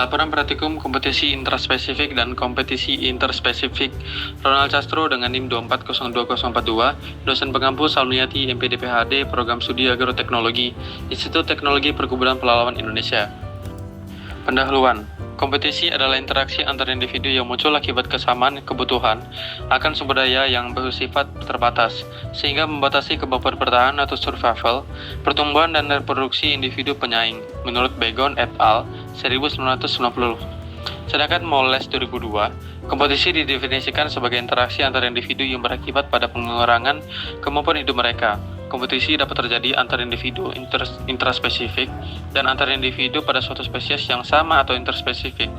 Laporan Praktikum Kompetisi Intraspesifik dan Kompetisi Interspesifik Ronald Castro dengan NIM 2402042, dosen pengampu Salmiati MPD PhD, Program Studi Agroteknologi, Institut Teknologi Perkebunan Pelalawan Indonesia. Pendahuluan. Kompetisi adalah interaksi antar individu yang muncul akibat kesamaan kebutuhan akan sumber daya yang bersifat terbatas, sehingga membatasi kemampuan bertahan atau survival, pertumbuhan dan reproduksi individu penyaing, menurut Begon et al. 1990. Sedangkan Moles 2002, kompetisi didefinisikan sebagai interaksi antar individu yang berakibat pada pengurangan kemampuan hidup mereka. Kompetisi dapat terjadi antar individu intraspesifik dan antar individu pada suatu spesies yang sama atau interspesifik,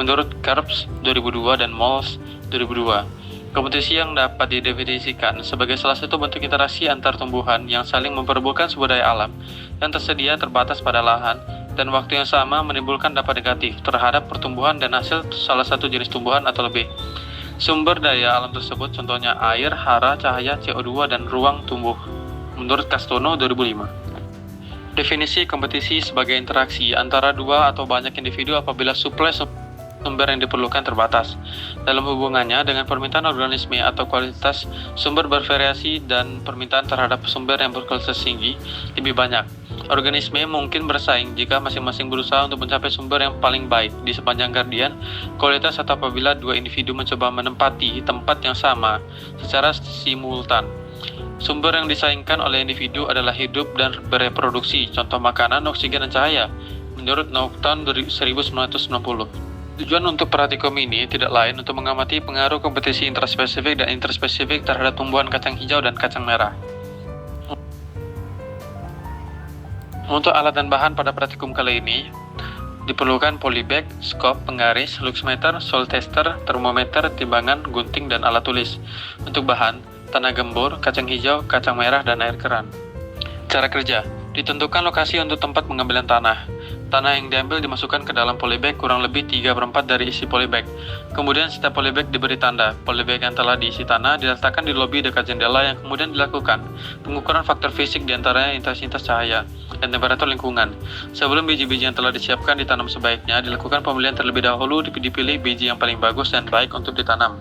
menurut Krebs 2002 dan Moles 2002. Kompetisi yang dapat didefinisikan sebagai salah satu bentuk interaksi antar tumbuhan yang saling memperebutkan sumber daya alam yang tersedia terbatas pada lahan dan waktu yang sama menimbulkan dampak negatif terhadap pertumbuhan dan hasil salah satu jenis tumbuhan atau lebih. Sumber daya alam tersebut contohnya air, hara, cahaya, CO2, dan ruang tumbuh, menurut Castono 2005. Definisi kompetisi sebagai interaksi antara dua atau banyak individu apabila suplai sumber yang diperlukan terbatas. Dalam hubungannya dengan permintaan organisme atau kualitas sumber bervariasi dan permintaan terhadap sumber yang berkualitas tinggi lebih banyak. Organisme mungkin bersaing jika masing-masing berusaha untuk mencapai sumber yang paling baik di sepanjang gradian kualitas atau apabila dua individu mencoba menempati tempat yang sama secara simultan. Sumber yang disaingkan oleh individu adalah hidup dan bereproduksi, contoh makanan, oksigen, dan cahaya, menurut Naughton 1990. Tujuan untuk praktikum ini tidak lain untuk mengamati pengaruh kompetisi intraspesifik dan interspesifik terhadap tumbuhan kacang hijau dan kacang merah. Untuk alat dan bahan pada praktikum kali ini, diperlukan polybag, skop, penggaris, luxmeter, soil tester, termometer, timbangan, gunting, dan alat tulis. Untuk bahan, tanah gembur, kacang hijau, kacang merah, dan air keran. Cara kerja, ditentukan lokasi untuk tempat pengambilan tanah. Tanah yang diambil dimasukkan ke dalam polybag kurang lebih 3/4 dari isi polybag. Kemudian setiap polybag diberi tanda. Polybag yang telah diisi tanah diletakkan di lobi dekat jendela yang kemudian dilakukan pengukuran faktor fisik diantaranya intensitas cahaya dan temperatur lingkungan. Sebelum biji-biji yang telah disiapkan ditanam sebaiknya dilakukan pemilihan terlebih dahulu, dipilih biji yang paling bagus dan baik untuk ditanam.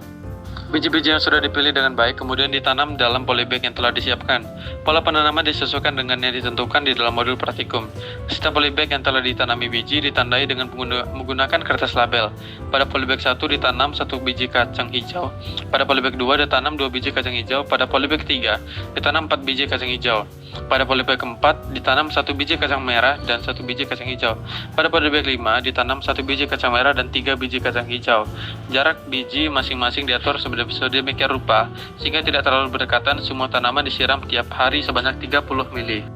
Biji-biji yang sudah dipilih dengan baik kemudian ditanam dalam polybag yang telah disiapkan. Pola penanaman disesuaikan dengan yang ditentukan di dalam modul praktikum. Setiap polybag yang telah ditanami biji ditandai dengan menggunakan kertas label. Pada polybag 1 ditanam 1 biji kacang hijau. Pada polybag 2 ditanam 2 biji kacang hijau. Pada polybag 3 ditanam 4 biji kacang hijau. Pada polybag 4 ditanam 1 biji kacang merah dan 1 biji kacang hijau. Pada polybag 5 ditanam 1 biji kacang merah dan 3 biji kacang hijau. Jarak biji masing-masing diatur sedemikian rupa sehingga tidak terlalu berdekatan. Semua tanaman disiram tiap hari sebanyak 30 mili.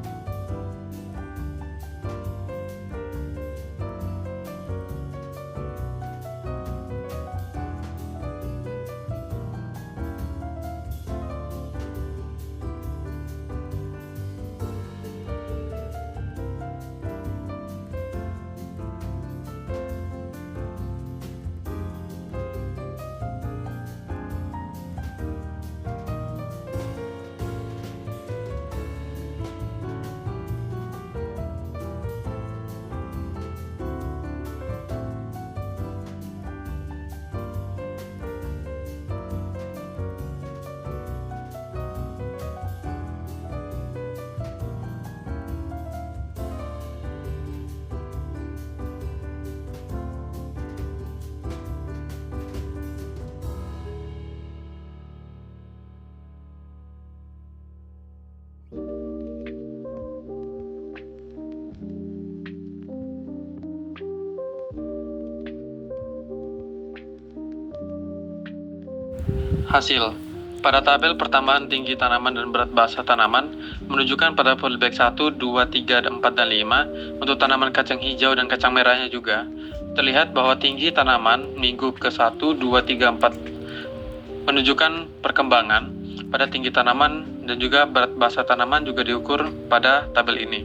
Hasil. Pada tabel pertambahan tinggi tanaman dan berat basa tanaman menunjukkan pada polybag 1, 2, 3, 4, dan 5 untuk tanaman kacang hijau dan kacang merahnya juga. Terlihat bahwa tinggi tanaman minggu ke-1, 2, 3, 4 menunjukkan perkembangan pada tinggi tanaman dan juga berat basa tanaman juga diukur pada tabel ini.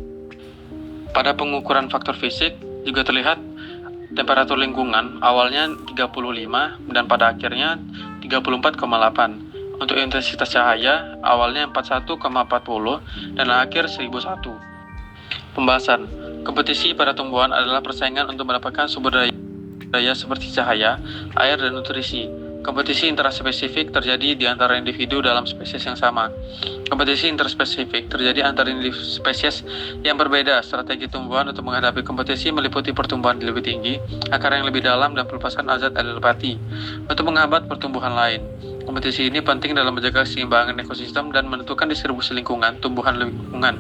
Pada pengukuran faktor fisik juga terlihat temperatur lingkungan awalnya 35 dan pada akhirnya 34,8. Untuk intensitas cahaya awalnya 41,40 dan akhir 1001. Pembahasan. Kompetisi pada tumbuhan adalah persaingan untuk mendapatkan sumber daya daya seperti cahaya, air, dan nutrisi. Kompetisi intraspesifik terjadi di antara individu dalam spesies yang sama. Kompetisi interspesifik terjadi antara spesies yang berbeda. Strategi tumbuhan untuk menghadapi kompetisi meliputi pertumbuhan lebih tinggi, akar yang lebih dalam, dan pelepasan azat adelpati untuk menghambat pertumbuhan lain. Kompetisi ini penting dalam menjaga keseimbangan ekosistem dan menentukan distribusi lingkungan, tumbuhan lingkungan.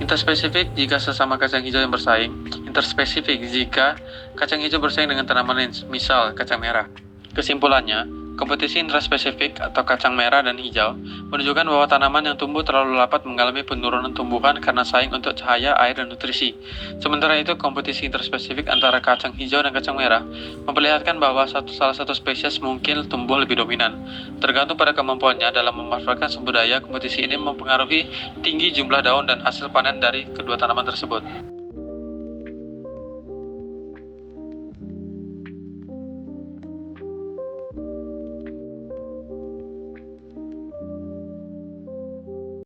Interspesifik jika sesama kacang hijau yang bersaing. Interspesifik jika kacang hijau bersaing dengan tanaman lain, misal kacang merah. Kesimpulannya, kompetisi intraspesifik atau kacang merah dan hijau menunjukkan bahwa tanaman yang tumbuh terlalu lambat mengalami penurunan tumbuhan karena saing untuk cahaya, air, dan nutrisi. Sementara itu, kompetisi interspesifik antara kacang hijau dan kacang merah memperlihatkan bahwa salah satu spesies mungkin tumbuh lebih dominan. Tergantung pada kemampuannya dalam memanfaatkan sumber daya, kompetisi ini mempengaruhi tinggi jumlah daun dan hasil panen dari kedua tanaman tersebut.